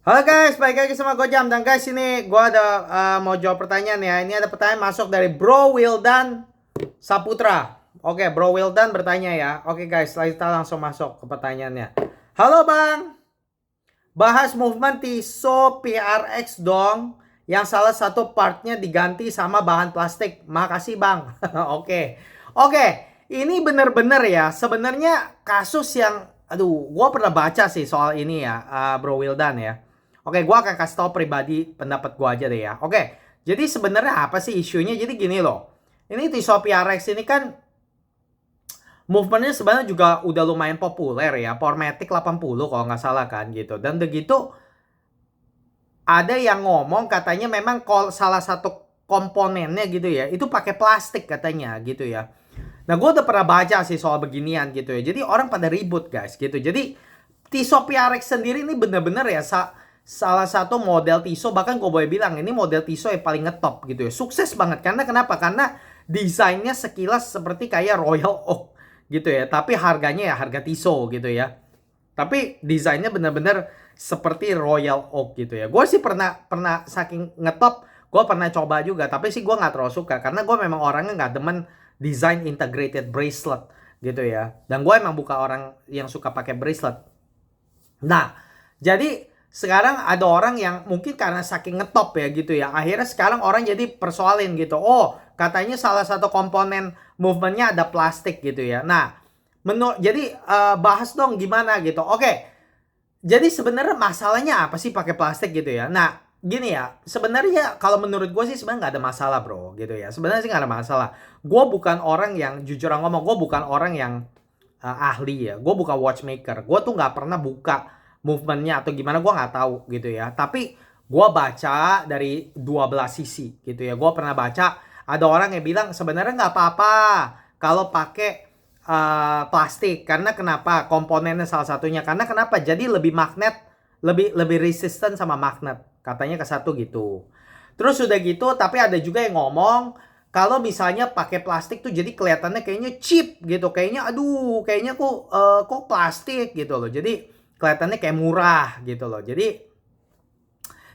Halo guys, balik lagi sama Gojam. Dan guys, ini gue ada mau jawab pertanyaan ya. Ini ada pertanyaan masuk dari Bro Wildan Saputra. Oke, Bro Wildan bertanya ya. Oke guys, kita langsung masuk ke pertanyaannya. Halo bang, bahas movement Tissot PRX dong. Yang salah satu partnya diganti sama bahan plastik. Makasih bang. Oke, oke. Ini bener-bener ya. Sebenarnya kasus yang, aduh, gue pernah baca sih soal ini ya, Bro Wildan ya. Oke, gue akan kasih tau pribadi pendapat gue aja deh ya. Oke, jadi sebenarnya apa sih isunya? Jadi gini loh. Ini Tissot PRX ini kan movementnya sebenarnya juga udah lumayan populer ya. Powermatic 80 kalau nggak salah kan gitu. Dan begitu ada yang ngomong katanya memang salah satu komponennya gitu ya, itu pakai plastik katanya gitu ya. Nah, gue udah pernah baca sih soal beginian gitu ya. Jadi orang pada ribut guys gitu. Jadi Tissot PRX sendiri ini bener-bener ya salah satu model Tissot, bahkan gue boleh bilang ini model Tissot yang paling ngetop gitu ya. Sukses banget karena kenapa? Karena desainnya sekilas seperti kayak Royal Oak gitu ya. Tapi harganya ya harga Tissot gitu ya. Tapi desainnya bener-bener seperti Royal Oak gitu ya. Gue sih pernah saking ngetop, gue pernah coba juga. Tapi sih gue nggak terlalu suka karena gue memang orangnya nggak demen design integrated bracelet gitu ya. Dan gue emang bukan orang yang suka pakai bracelet. Nah, jadi sekarang ada orang yang mungkin karena saking ngetop ya gitu ya. Akhirnya sekarang orang jadi persoalin gitu. Oh, katanya salah satu komponen movementnya ada plastik gitu ya. Nah, jadi bahas dong gimana gitu. Oke, jadi sebenarnya masalahnya apa sih pakai plastik gitu ya? Nah, gini ya, sebenarnya kalau menurut gue sih sebenarnya nggak ada masalah bro gitu ya. Sebenarnya sih nggak ada masalah. Gue bukan orang yang jujur ngomong, gue bukan orang yang ahli ya. Gue bukan watchmaker. Gue tuh nggak pernah buka movementnya atau gimana, gue nggak tahu gitu ya. Tapi gue baca dari dua belah sisi gitu ya. Gue pernah baca ada orang yang bilang sebenarnya nggak apa-apa kalau pakai plastik. Karena kenapa? Komponennya salah satunya. Karena kenapa? Jadi lebih magnet, lebih resisten sama magnet. Katanya ke satu gitu. Terus udah gitu, tapi ada juga yang ngomong kalau misalnya pakai plastik tuh jadi kelihatannya kayaknya cheap gitu. Kayaknya aduh, kayaknya kok plastik gitu loh. Jadi kelihatannya kayak murah gitu loh. Jadi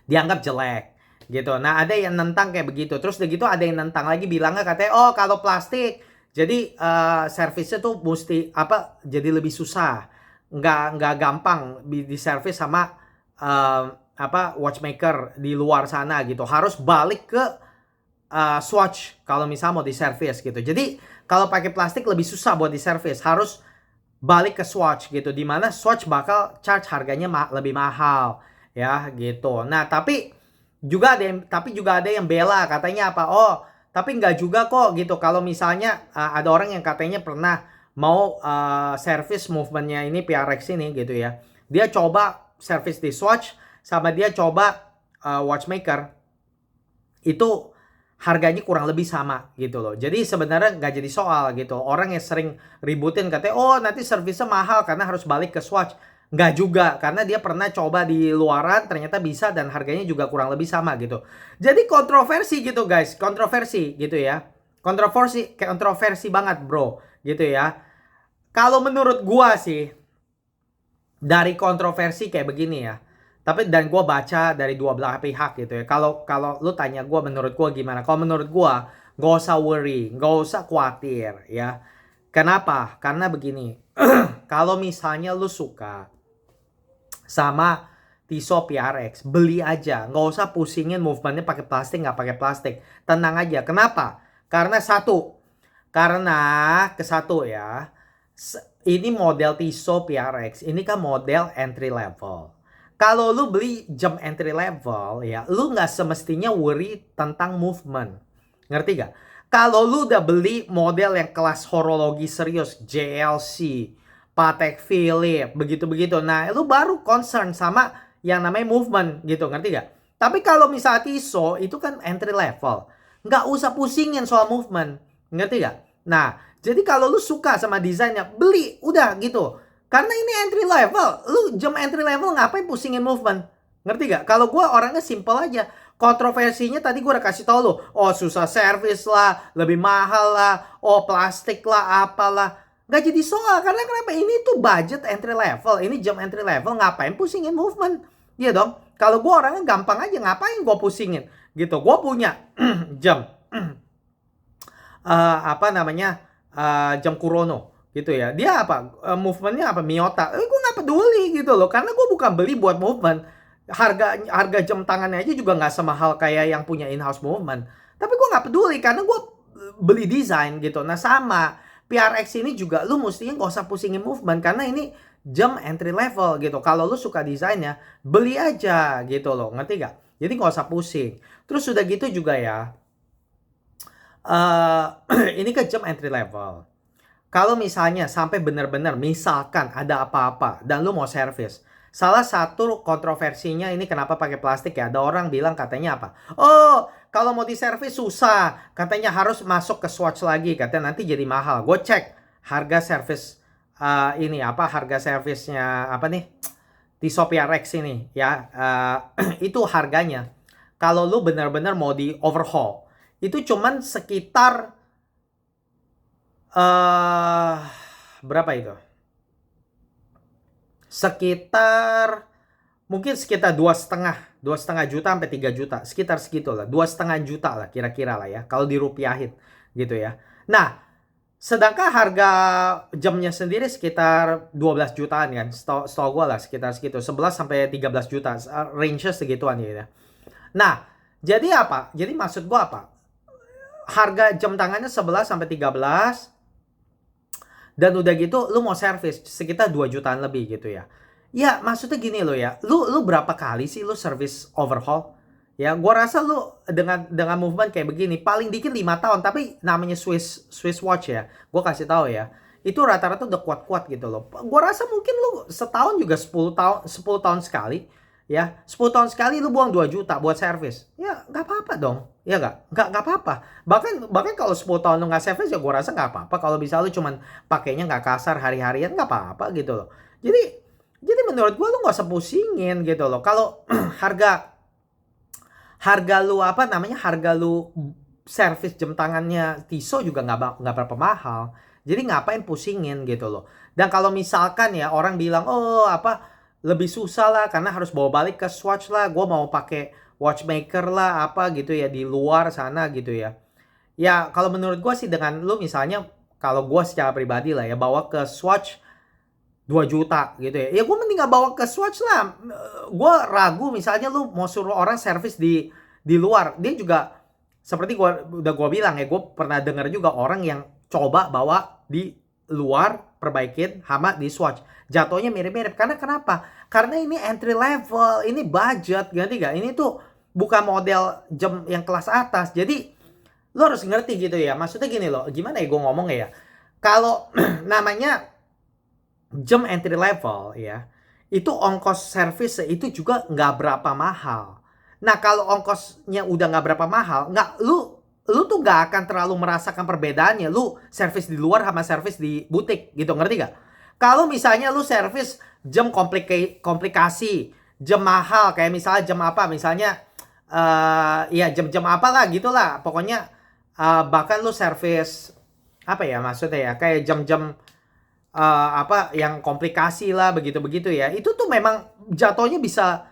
dianggap jelek gitu. Nah, ada yang nentang kayak begitu. Terus udah gitu ada yang nentang lagi bilangnya katanya, "Oh, kalau plastik jadi servisnya tuh mesti apa? Jadi lebih susah. Nggak gampang di servis sama apa watchmaker di luar sana gitu. Harus balik ke Swatch kalau misal mau diservis gitu. Jadi kalau pakai plastik lebih susah buat diservis, harus balik ke Swatch gitu. Dimana Swatch bakal charge harganya lebih mahal ya gitu. Nah tapi juga ada yang bela katanya apa? Oh tapi nggak juga kok gitu. Kalau misalnya ada orang yang katanya pernah mau service movementnya ini PRX ini gitu ya. Dia coba service di Swatch sama dia coba watchmaker itu harganya kurang lebih sama gitu loh. Jadi sebenarnya nggak jadi soal gitu. Orang yang sering ributin katanya, oh nanti servisnya mahal karena harus balik ke Swatch. Nggak juga, karena dia pernah coba di luaran ternyata bisa dan harganya juga kurang lebih sama gitu. Jadi kontroversi gitu guys, kontroversi gitu ya. Kontroversi banget bro gitu ya. Kalau menurut gua sih dari kontroversi kayak begini ya. Tapi dan gue baca dari dua belah pihak gitu ya. Kalau lu tanya gue menurut gue gimana? Kalau menurut gue gak usah worry, gak usah khawatir ya. Kenapa? Karena begini. Kalau misalnya lu suka sama Tissot PRX, beli aja. Nggak usah pusingin movementnya pakai plastik nggak pakai plastik. Tenang aja. Kenapa? Karena satu ya. Ini model Tissot PRX. Ini kan model entry level. Kalau lu beli jam entry level ya, lu nggak semestinya worry tentang movement. Ngerti gak? Kalau lu udah beli model yang kelas horologi serius, JLC, Patek Philippe, begitu-begitu. Nah, lu baru concern sama yang namanya movement gitu, ngerti gak? Tapi kalau misalnya Tissot itu kan entry level. Nggak usah pusingin soal movement. Ngerti gak? Nah, jadi kalau lu suka sama desainnya, beli, udah gitu. Karena ini entry level. Lu jam entry level ngapain pusingin movement? Ngerti gak? Kalau gue orangnya simple aja. Kontroversinya tadi gue udah kasih tau lu. Oh susah servis lah, lebih mahal lah, oh plastik lah, apalah. Gak jadi soal. Karena kenapa? Ini tuh budget entry level. Ini jam entry level. Ngapain pusingin movement? Iya dong. Kalau gue orangnya gampang aja, ngapain gue pusingin gitu. Gue punya jam apa namanya jam Kurono gitu ya. Dia apa movementnya apa Miyota. Gue nggak peduli gitu loh, karena gue bukan beli buat movement. Harga jam tangannya aja juga nggak semahal kayak yang punya in-house movement. Tapi gue nggak peduli karena gue beli desain gitu. Nah sama PRX ini juga lu mestinya nggak usah pusingin movement, karena ini jam entry level gitu. Kalau lu suka desainnya, beli aja gitu loh, ngerti gak? Jadi nggak usah pusing. Terus sudah gitu juga ya, ini kan jam entry level. Kalau misalnya sampai benar-benar misalkan ada apa-apa dan lu mau servis, salah satu kontroversinya ini kenapa pakai plastik ya, ada orang bilang katanya apa? Oh, kalau mau diservis susah, katanya harus masuk ke swatch lagi, katanya nanti jadi mahal. Gue cek harga servis ini apa, harga servisnya apa nih, Tissot PRX ini ya, itu harganya kalau lu benar-benar mau di overhaul itu cuman sekitar berapa itu? Sekitar mungkin sekitar 2,5 juta sampai 3 juta, sekitar segitulah, 2,5 juta lah kira-kira lah ya kalau dirupiahin gitu ya. Nah, sedangkan harga jamnya sendiri sekitar 12 jutaan kan, setahu gue lah sekitar segitu, 11 sampai 13 juta, range segituan ya. Nah, jadi apa? Jadi maksud gue apa? Harga jam tangannya 11 sampai 13, dan udah gitu lu mau servis sekitar 2 jutaan lebih gitu ya. Ya maksudnya gini lo ya, lu berapa kali sih lu service overhaul? Ya gua rasa lu dengan movement kayak begini paling dikit 5 tahun, tapi namanya Swiss watch ya. Gua kasih tahu ya. Itu rata-rata udah kuat-kuat gitu loh. Gua rasa mungkin lu setahun juga 10 tahun sekali. Ya, 10 tahun sekali lu buang 2 juta buat servis. Ya, nggak apa-apa dong. Ya nggak apa-apa. Bahkan kalau 10 tahun lu nggak servis ya gua rasa nggak apa-apa. Kalau bisa lu cuman pakainya nggak kasar hari-harian, nggak apa-apa gitu loh. Jadi menurut gua lu nggak usah pusingin gitu loh. Kalau harga lu apa namanya, harga lu servis jam tangannya Tissot juga nggak berapa mahal. Jadi ngapain pusingin gitu loh. Dan kalau misalkan ya orang bilang oh apa lebih susah lah karena harus bawa balik ke Swatch lah, gue mau pakai watchmaker lah apa gitu ya di luar sana gitu ya. Ya kalau menurut gue sih dengan lu misalnya, kalau gue secara pribadi lah ya bawa ke Swatch 2 juta gitu ya. Ya gue mending gak bawa ke Swatch lah. Gue ragu misalnya lu mau suruh orang servis di luar. Dia juga seperti gue bilang ya, gue pernah dengar juga orang yang coba bawa di luar perbaikin sama di Swatch. Jatuhnya mirip-mirip. Karena kenapa? Karena ini entry level, ini budget, ganti gak? Ini tuh bukan model jam yang kelas atas. Jadi lo harus ngerti gitu ya. Maksudnya gini loh, gimana ya gue ngomong ya? Kalau namanya jam entry level ya, itu ongkos servis itu juga nggak berapa mahal. Nah kalau ongkosnya udah nggak berapa mahal, lu tuh nggak akan terlalu merasakan perbedaannya. Lu servis di luar sama servis di butik gitu, ngerti gak? Kalau misalnya lu servis jam komplikasi, jam mahal kayak misalnya jam apa, misalnya ya jam-jam apalah gitulah, pokoknya bahkan lu servis apa ya maksudnya ya, kayak jam-jam apa yang komplikasi lah begitu-begitu ya, itu tuh memang jatuhnya bisa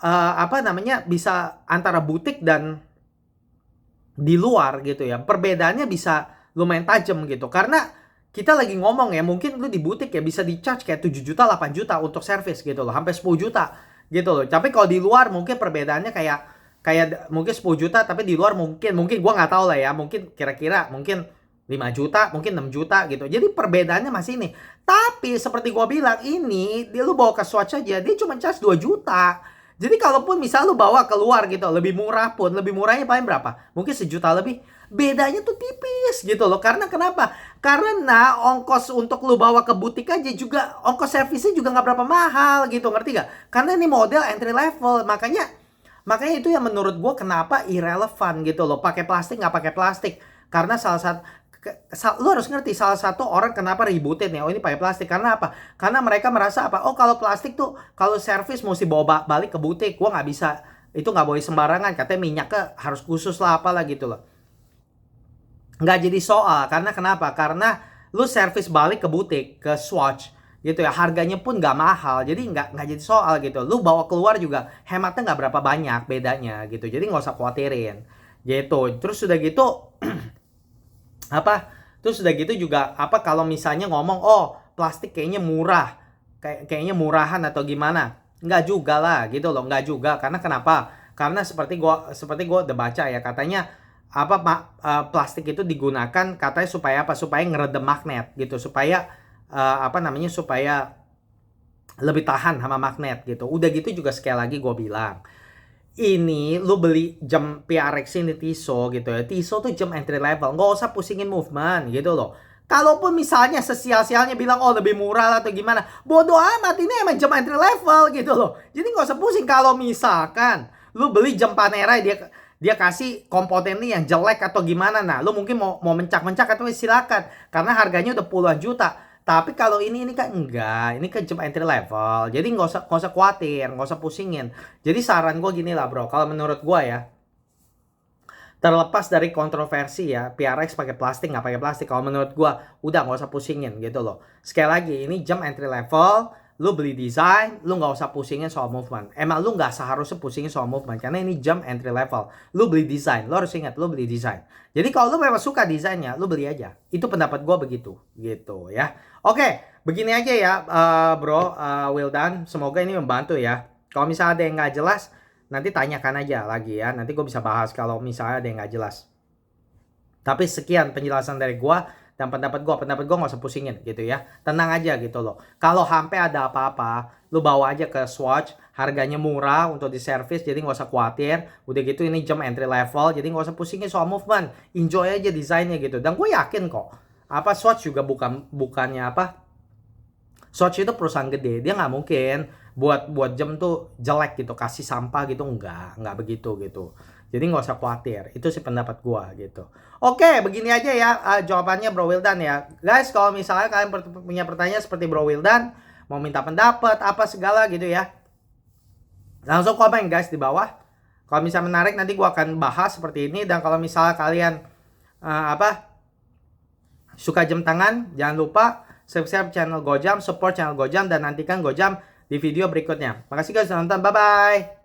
apa namanya, bisa antara butik dan di luar gitu ya, perbedaannya bisa lumayan tajam gitu. Karena kita lagi ngomong ya, mungkin lu di butik ya bisa di charge kayak 7 juta 8 juta untuk servis gitu loh, sampai 10 juta gitu loh. Tapi kalau di luar mungkin perbedaannya kayak mungkin 10 juta, tapi di luar mungkin gua nggak tahu lah ya, mungkin kira-kira mungkin 5 juta, mungkin 6 juta gitu. Jadi perbedaannya masih ini. Tapi seperti gua bilang, ini dia lu bawa ke Swatch aja, dia cuma charge 2 juta. Jadi kalaupun misal lu bawa keluar gitu, lebih murah pun, lebih murahnya paling berapa? Mungkin 1 juta lebih. Bedanya tuh tipis gitu loh. Karena kenapa? Karena ongkos untuk lu bawa ke butik aja juga, ongkos servisnya juga nggak berapa mahal gitu, ngerti gak? Karena ini model entry level. Makanya itu yang menurut gue kenapa irrelevant gitu loh. Pakai plastik nggak pakai plastik. Karena lu harus ngerti salah satu orang kenapa ributin ya, oh ini pakai plastik karena apa? Karena mereka merasa apa? Oh kalau plastik tuh kalau servis mesti bawa balik ke butik, gua nggak bisa, itu nggak boleh sembarangan, katanya minyaknya harus khusus lah apalah gitu loh. Nggak jadi soal, karena kenapa? Karena lu servis balik ke butik, ke Swatch, gitu ya. Harganya pun nggak mahal, jadi nggak jadi soal gitu. Lu bawa keluar juga hematnya nggak berapa banyak bedanya gitu, jadi nggak usah khawatirin gitu. Terus udah gitu apa terus udah gitu juga apa, kalau misalnya ngomong oh plastik kayaknya murah, kayaknya murahan atau gimana, nggak juga lah gitu loh, nggak juga. Karena kenapa? Karena seperti gua udah baca ya, katanya apa plastik itu digunakan katanya supaya apa, supaya ngeredam magnet gitu, supaya apa namanya, supaya lebih tahan sama magnet gitu. Udah gitu juga sekali lagi gue bilang, ini lu beli jam PRX ini Tissot gitu ya. Tissot tuh jam entry level, nggak usah pusingin movement gitu loh. Kalaupun misalnya sesial-sialnya bilang oh lebih murah atau gimana, bodoh amat, ini emang jam entry level gitu loh. Jadi nggak usah pusing kalau misalkan lu beli jam Panerai, dia kasih komponen nih yang jelek atau gimana, nah lu mungkin mau mencak-mencak atau silakan karena harganya udah puluhan juta. Tapi kalau ini kan enggak, ini kan jam entry level, jadi nggak usah khawatir, nggak usah pusingin. Jadi saran gue gini lah bro, kalau menurut gue ya, terlepas dari kontroversi ya, PRX pakai plastik nggak pakai plastik, kalau menurut gue udah nggak usah pusingin gitu loh. Sekali lagi, ini jam entry level, lu beli desain, lu nggak usah pusingin soal movement. Emang lu nggak seharusnya pusingin soal movement karena ini jam entry level. Lu beli desain, lu harus ingat lu beli desain. Jadi kalau lu memang suka desainnya, lu beli aja. Itu pendapat gue begitu, gitu ya. Oke, begini aja ya, bro, Wildan. Semoga ini membantu ya. Kalau misalnya ada yang nggak jelas, nanti tanyakan aja lagi ya. Nanti gue bisa bahas kalau misalnya ada yang nggak jelas. Tapi sekian penjelasan dari gue dan pendapat gue nggak usah pusingin gitu ya. Tenang aja gitu loh. Kalau sampai ada apa-apa, lu bawa aja ke Swatch. Harganya murah untuk diservis, jadi nggak usah khawatir. Udah gitu ini jam entry level, jadi nggak usah pusingin soal movement. Enjoy aja desainnya gitu. Dan gue yakin kok, apa Swatch juga bukannya apa, Swatch itu perusahaan gede, dia nggak mungkin buat jam tuh jelek gitu, kasih sampah gitu, nggak begitu gitu. Jadi nggak usah khawatir, itu sih pendapat gua gitu. Oke, begini aja ya jawabannya Bro Wildan ya. Guys, kalau misalnya kalian punya pertanyaan seperti Bro Wildan, mau minta pendapat apa segala gitu ya, langsung komen guys di bawah. Kalau misalnya menarik nanti gua akan bahas seperti ini. Dan kalau misalnya kalian suka jam tangan, jangan lupa subscribe channel Gojam, support channel Gojam, dan nantikan Gojam di video berikutnya. Makasih guys sudah nonton, bye bye.